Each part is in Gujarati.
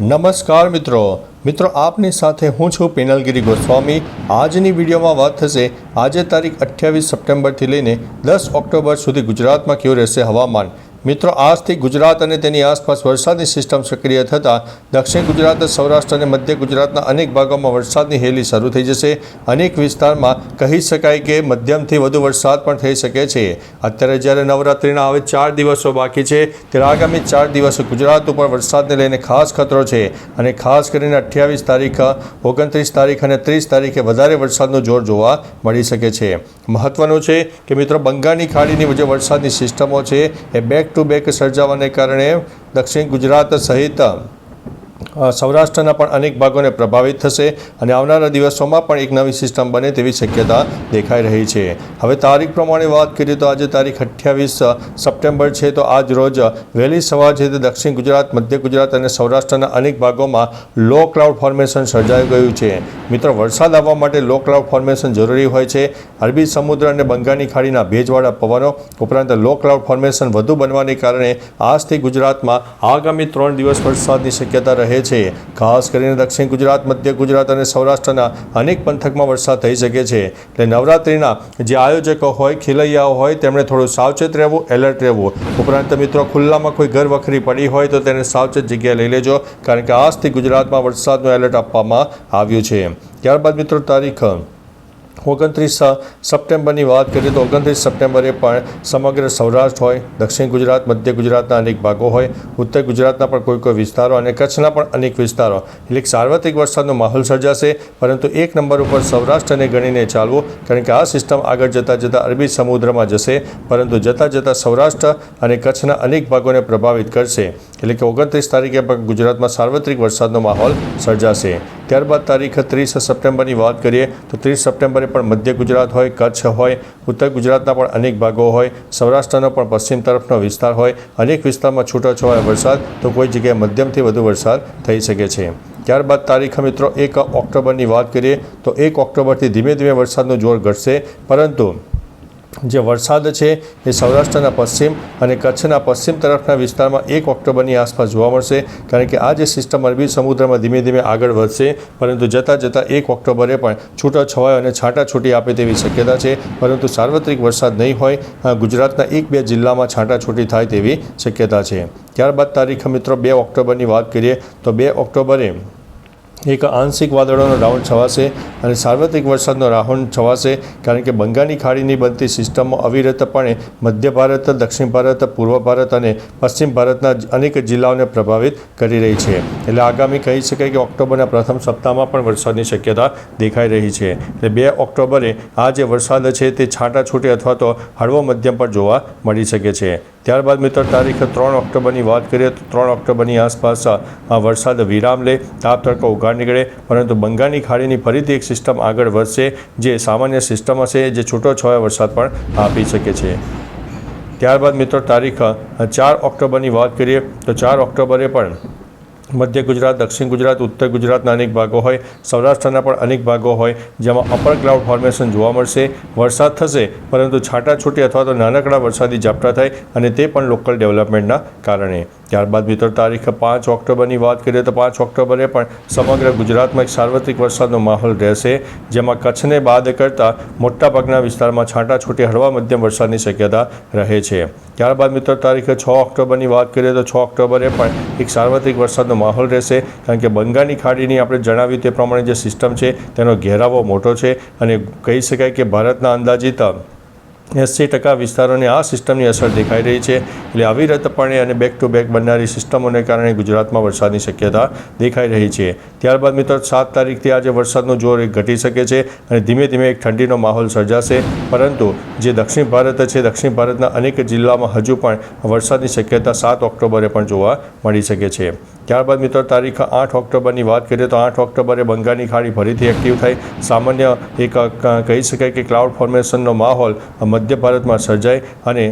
નમસ્કાર મિત્રો આપની સાથે હું છું પિનલગીરી ગોસ્વામી। આજની વિડીયોમાં વાત થશે આજે તારીખ 28 સપ્ટેમ્બરથી લઈને 10 ઓક્ટોબર સુધી ગુજરાતમાં કેવું રહેશે હવામાન। મિત્રો આજથી ગુજરાત અને તેની આસપાસ વરસાદની સિસ્ટમ સક્રિય થતાં દક્ષિણ ગુજરાત, સૌરાષ્ટ્ર અને મધ્ય ગુજરાતના અનેક ભાગોમાં વરસાદની હેલી શરૂ થઈ જશે। અનેક વિસ્તારમાં કહી શકાય કે મધ્યમથી વધુ વરસાદ પણ થઈ શકે છે। અત્યારે જ્યારે નવરાત્રિના હવે 4 દિવસો બાકી છે ત્યારે આગામી 4 દિવસો ગુજરાત ઉપર વરસાદને લઈને ખાસ ખતરો છે અને ખાસ કરીને 28 તારીખ, 29 તારીખ અને 30 તારીખે વધારે વરસાદનું જોર જોવા મળી શકે છે। મહત્વનું છે કે મિત્રો બંગાળની ખાડીની જે વરસાદની સિસ્ટમો છે એ બેક ટુ બેક સર્જાવાને કારણે દક્ષિણ ગુજરાત સહિત સૌરાષ્ટ્રના પણ અનેક ભાગોને પ્રભાવિત થશે અને આવનારા દિવસોમાં પણ એક નવી સિસ્ટમ બને તેવી શક્યતા દેખાઈ રહી છે। હવે તારીખ પ્રમાણે વાત કરીએ તો આજે તારીખ 28 સપ્ટેમ્બર છે તો આજ રોજ વહેલી સવાર છે તે દક્ષિણ ગુજરાત, મધ્ય ગુજરાત અને સૌરાષ્ટ્રના અનેક ભાગોમાં લો ક્લાઉડ ફોર્મેશન સર્જાઈ ગયું છે। મિત્રો વરસાદ આવવા માટે લો ક્લાઉડ ફોર્મેશન જરૂરી હોય છે। અરબી સમુદ્ર અને બંગાળની ખાડીના ભેજવાળા પવનો ઉપરાંત લો ક્લાઉડ ફોર્મેશન વધુ બનવાને કારણે આજથી ગુજરાતમાં આગામી 3 દિવસ વરસાદની શક્યતા રહે છે। ખાસ કરીને દક્ષિણ ગુજરાત, મધ્ય ગુજરાત અને સૌરાષ્ટ્રના અનેક પંથકમાં વરસાદ થઈ શકે છે। એટલે નવરાત્રિના જે આયોજકો હોય, ખેલૈયાઓ હોય તેમણે થોડું સાવચેત રહેવું, એલર્ટ રહેવું। ઉપરાંત મિત્રો ખુલ્લામાં કોઈ ઘર વખરી પડી હોય તો તેને સાવચેત જગ્યાએ લઈ લેજો, કારણ કે આજથી ગુજરાતમાં વરસાદનું એલર્ટ આપવામાં આવ્યું છે। ત્યારબાદ મિત્રો તારીખ 29 સપ્ટેમ્બરની વાત કરીએ તો 29 સપ્ટેમ્બરે પણ સમગ્ર સૌરાષ્ટ્ર હોય, દક્ષિણ ગુજરાત, મધ્ય ગુજરાતના અનેક ભાગો હોય, ઉત્તર ગુજરાતના પણ કોઈ વિસ્તારો અને કચ્છના પણ અનેક વિસ્તારો એટલે સાર્વત્રિક વરસાદનો માહોલ સર્જાશે। પરંતુ એક નંબર ઉપર સૌરાષ્ટ્રને ગણીને ચાલવું, કારણ કે આ સિસ્ટમ આગળ જતાં અરબી સમુદ્રમાં જશે, પરંતુ જતાં સૌરાષ્ટ્ર અને કચ્છના અનેક ભાગોને પ્રભાવિત કરશે। એટલે કે 29 તારીખે પણ ગુજરાતમાં સાર્વત્રિક વરસાદનો માહોલ સર્જાશે। ત્યારબાદ તારીખ 30 સપ્ટેમ્બરની વાત કરીએ તો 30 સપ્ટેમ્બરે પણ મધ્ય ગુજરાત હોય, કચ્છ હોય, ઉત્તર ગુજરાતના પણ અનેક ભાગો હોય, સૌરાષ્ટ્રનો પણ પશ્ચિમ તરફનો વિસ્તાર હોય, અનેક વિસ્તારમાં છૂટાછવાયા વરસાદ તો કોઈ જગ્યાએ મધ્યમથી વધુ વરસાદ થઈ શકે છે। ત્યારબાદ તારીખ મિત્રો 1 ઓક્ટોબરની વાત કરીએ તો 1 ઓક્ટોબરથી ધીમે ધીમે વરસાદનું જોર ઘટશે, પરંતુ જે વરસાદ છે એ સૌરાષ્ટ્રના પશ્ચિમ અને કચ્છના પશ્ચિમ તરફના વિસ્તારમાં 1 ઓક્ટોબરની આસપાસ જોવા મળશે, કારણ કે આ જે સિસ્ટમ અરબી સમુદ્રમાં ધીમે ધીમે આગળ વધશે, પરંતુ જતાં 1 ઓક્ટોબરે પણ છૂટાછવાયો અને છાંટાછૂટી આપે તેવી શક્યતા છે, પરંતુ સાર્વત્રિક વરસાદ નહીં હોય। ગુજરાતના 1-2 જિલ્લામાં છાંટાછૂટી થાય તેવી શક્યતા છે। ત્યારબાદ તારીખ મિત્રો 2 ઓક્ટોબરની વાત કરીએ તો 2 ઓક્ટોબરે એક આંશિક વાદળોનો રાઉન્ડ છવાશે અને સાર્વત્રિક વરસાદનો રાઉન્ડ છવાશે, કારણ કે બંગાળની ખાડીની બનતી સિસ્ટમો અવિરતપણે મધ્ય ભારત, દક્ષિણ ભારત, પૂર્વ ભારત અને પશ્ચિમ ભારતના અનેક જિલ્લાઓને પ્રભાવિત કરી રહી છે। એટલે આગામી કહી શકાય કે ઓક્ટોબરના પ્રથમ સપ્તાહમાં પણ વરસાદની શક્યતા દેખાઈ રહી છે। એટલે 2 ઓક્ટોબરે આ જે વરસાદ છે તે છાંટાછૂટી અથવા તો હળવો મધ્યમ પર જોવા મળી શકે છે। ત્યારબાદ મિત્રો તારીખ 3 ઓક્ટોબરની વાત કરીએ તો 3 ઓક્ટોબરની આસપાસ વરસાદ વિરામ લે, તાપ તડકો ઉઘાડ નીકળે, પરંતુ બંગાળની ખાડીની ફરીથી એક સિસ્ટમ આગળ વધશે, જે સામાન્ય સિસ્ટમ હશે, જે છૂટોછવાયો વરસાદ પણ આપી શકે છે। ત્યારબાદ મિત્રો તારીખ 4 ઓક્ટોબરની વાત કરીએ તો 4 ઓક્ટોબરે પણ મધ્ય ગુજરાત, દક્ષિણ ગુજરાત, ઉત્તર ગુજરાતના અનેક ભાગો હોય, સૌરાષ્ટ્રના પણ અનેક ભાગો હોય, જેમાં અપર ક્લાઉડ ફોર્મેશન જોવા મળશે। વરસાદ થશે, પરંતુ છાંટાછૂટી અથવા તો નાનકડા વરસાદી ઝાપટા થાય, અને તે પણ લોકલ ડેવલપમેન્ટના કારણે। ત્યારબાદ મિત્રો તારીખ 5 ઓક્ટોબરની વાત કરીએ તો 5 ઓક્ટોબરે પણ સમગ્ર ગુજરાતમાં એક સાર્વત્રિક વરસાદનો માહોલ રહેશે, જેમાં કચ્છને બાદ કરતાં મોટાભાગના વિસ્તારમાં છાંટાછૂટી હળવા મધ્યમ વરસાદની શક્યતા રહે છે। ત્યારબાદ મિત્રો તારીખ 6 ઓક્ટોબરની વાત કરીએ તો 6 ઓક્ટોબરે પણ એક સાર્વત્રિક વરસાદનો માહોલ રહેશે, કારણ કે બંગાળની ખાડીની આપણે જણાવ્યું તે પ્રમાણે જે સિસ્ટમ છે તેનો ઘેરાવો મોટો છે અને કહી શકાય કે ભારતના અંદાજિત 80% વિસ્તારોને આ સિસ્ટમની અસર દેખાઈ રહી છે। એટલે અવિરતપણે અને બેક ટુ બેક બનનારી સિસ્ટમોને કારણે ગુજરાતમાં વરસાદની શક્યતા દેખાઈ રહી છે। ત્યારબાદ મિત્રો 7 તારીખથી આજે વરસાદનું જોર ઘટી શકે છે અને ધીમે ધીમે એક ઠંડીનો માહોલ સર્જાશે, પરંતુ જે દક્ષિણ ભારત છે, દક્ષિણ ભારતના અનેક જિલ્લામાં હજુ પણ વરસાદની શક્યતા 7 ઓક્ટોબરે પણ જોવા મળી શકે છે। ત્યારબાદ મિત્રો તારીખ 8 ઓક્ટોબરની વાત કરીએ તો 8 ઓક્ટોબરે બંગાળની ખાડી ફરીથી એક્ટિવ થાય, સામાન્ય એક કહી શકાય કે ક્લાઉડ ફોર્મેશનનો માહોલ મધ્ય ભારતમાં સર્જાય અને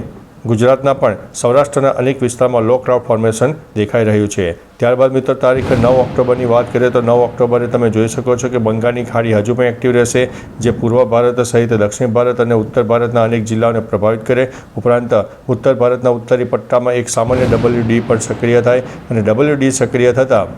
ગુજરાતના પણ સૌરાષ્ટ્રના અનેક વિસ્તારમાં લો ક્લાઉડ ફોર્મેશન દેખાઈ રહ્યું છે। ત્યારબાદ મિત્રો તારીખ 9 ઓક્ટોબરની વાત કરીએ તો 9 ઓક્ટોબરે તમે જોઈ શકો છો કે બંગાળની ખાડી હજુ પણ એક્ટિવ રહેશે, જે પૂર્વ ભારત સહિત દક્ષિણ ભારત અને ઉત્તર ભારતના અનેક જિલ્લાઓને પ્રભાવિત કરે। ઉપરાંત ઉત્તર ભારતના ઉત્તરી પટ્ટામાં એક સામાન્ય WD પણ સક્રિય થાય અને WD સક્રિય થતાં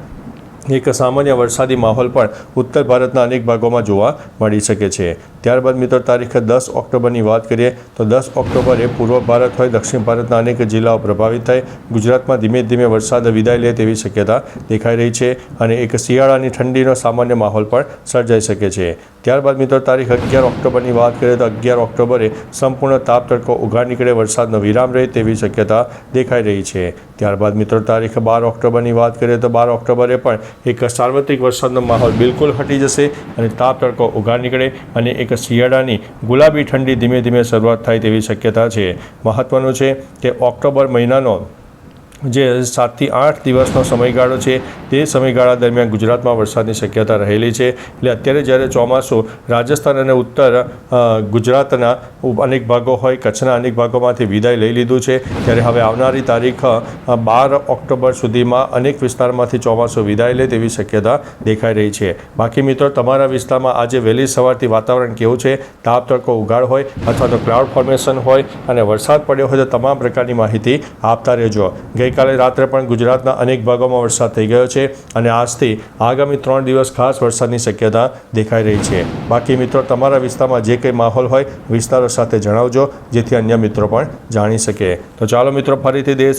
એક સામાન્ય વરસાદી માહોલ પણ ઉત્તર ભારતના અનેક ભાગોમાં જોવા મળી શકે છે. ત્યારબાદ મિત્રો તારીખ 10 ઓક્ટોબરની વાત કરીએ તો 10 ઓક્ટોબરે પૂર્વ ભારત હોય દક્ષિણ ભારતના અનેક જિલ્લાઓ પ્રભાવિત થાય. ગુજરાતમાં ધીમે ધીમે વરસાદ વિદાય લે તેવી શક્યતા દેખાઈ રહી છે અને એક શિયાળાની ઠંડીનો સામાન્ય માહોલ પણ સર્જાઈ શકે છે. ત્યારબાદ મિત્રો તારીખ 11 ઓક્ટોબરની વાત કરીએ તો 11 ઓક્ટોબરે સંપૂર્ણ તાપ તડકો ઉઘાડ નીકળે, વરસાદનો વિરામ રહે તેવી શક્યતા દેખાઈ રહી છે. ત્યારબાદ મિત્રો તારીખ 12 ઓક્ટોબરની વાત કરીએ તો 12 ઓક્ટોબરે પણ એક સાર્વત્રિક વરસાદનો માહોલ બિલકુલ હટી જશે અને તાપ તડકો ઉઘાડ નીકળે અને એક શિયાળાની ગુલાબી ઠંડી ધીમે ધીમે શરૂઆત થાય તેવી શક્યતા છે. મહત્વનું છે કે ઓક્ટોબર મહિનાનો જે 7 થી 8 દિવસનો સમયગાળો છે તે સમયગાળા દરમિયાન ગુજરાતમાં વરસાદની શક્યતા રહેલી છે. એટલે અત્યારે જ્યારે ચોમાસું રાજસ્થાન અને ઉત્તર ગુજરાતના અનેક ભાગો હોય, કચ્છના અનેક ભાગોમાંથી વિદાય લઈ લીધું છે, ત્યારે હવે આવનારી તારીખ 12 ઓક્ટોબર સુધીમાં અનેક વિસ્તારમાંથી ચોમાસું વિદાય લે તેવી શક્યતા દેખાઈ રહી છે. બાકી મિત્રો તમારા વિસ્તારમાં આજે વહેલી સવારથી વાતાવરણ કેવું છે, તાપ તડકો ઉઘાડ હોય અથવા તો ક્લાઉડ ફોર્મેશન હોય અને વરસાદ પડ્યો હોય તો તમામ પ્રકારની માહિતી આપતા રહેજો. ગઈકાલે રાત્રે પણ ગુજરાતના અનેક ભાગોમાં વરસાદ થઈ ગયો છે અને આજથી આગામી 3 દિવસ ખાસ વરસાદની શક્યતા દેખાઈ રહી છે. બાકી મિત્રો તમારા વિસ્તારમાં જે કંઈ માહોલ હોય વિસ્તારો સાથે જણાવજો જેથી અન્ય મિત્રો પણ જાણી શકે. તો ચાલો મિત્રો ફરીથી દેશ